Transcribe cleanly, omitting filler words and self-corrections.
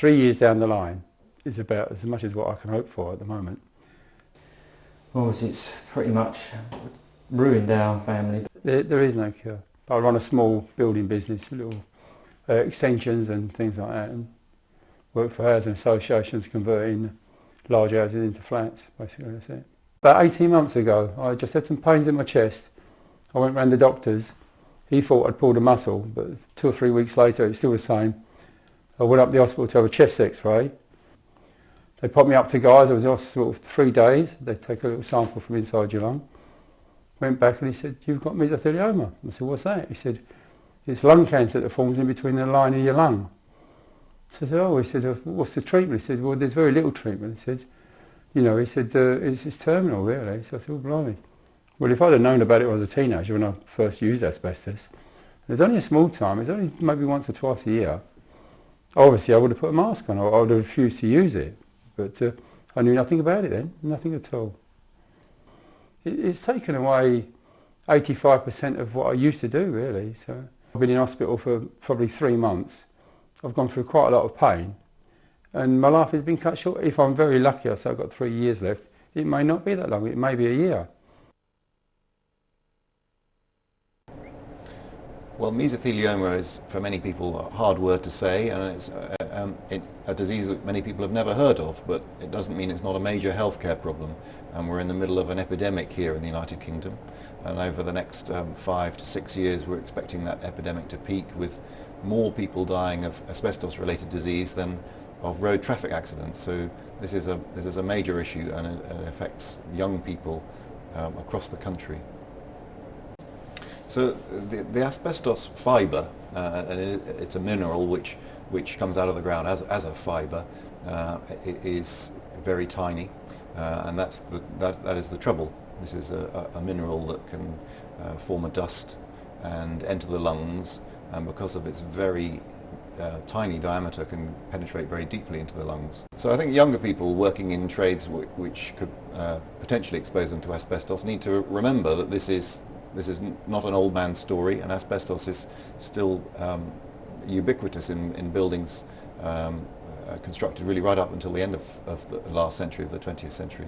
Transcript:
3 years down the line is about as much as what I can hope for at the moment. Well, it's pretty much ruined our family. There is no cure. I run a small building business, little extensions and things like that, and work for housing associations converting large houses into flats, basically, that's it. About 18 months ago, I just had some pains in my chest. I went round the doctors. He thought I'd pulled a muscle, but 2 or 3 weeks later it's still the same. I went up to the hospital to have a chest x-ray. They popped me up to guys. I was in hospital for 3 days. They take a little sample from inside your lung. Went back and he said, "You've got mesothelioma." I said, "What's that?" He said, "It's lung cancer that forms in between the line of your lung." So I said, "Oh," he said, "What's the treatment?" He said, "Well, there's very little treatment." He said, "It's terminal, really." So I said, "Oh, blimey." Well, if I'd have known about it when I was a teenager when I first used asbestos, it was only a small time. It was only maybe once or twice a year. Obviously, I would have put a mask on. I would have refused to use it. But I knew nothing about it then, nothing at all. It's taken away 85% of what I used to do, really. So I've been in hospital for probably 3 months. I've gone through quite a lot of pain, and my life has been cut short. If I'm very lucky, I say I've got 3 years left. It may not be that long. It may be a year. Well, mesothelioma is, for many people, a hard word to say, and it's a disease that many people have never heard of, but it doesn't mean it's not a major healthcare problem. And we're in the middle of an epidemic here in the United Kingdom, and over the next 5 to 6 years we're expecting that epidemic to peak, with more people dying of asbestos-related disease than of road traffic accidents. So this is a major issue, and it affects young people across the country. So the asbestos fibre, and it's a mineral which comes out of the ground as a fibre, is very tiny, and that is the trouble. This is a mineral that can form a dust and enter the lungs, and because of its very tiny diameter can penetrate very deeply into the lungs. So I think younger people working in trades which could potentially expose them to asbestos need to remember that this is not an old man's story, and asbestos is still ubiquitous in buildings constructed really right up until the end of the last century, of the 20th century.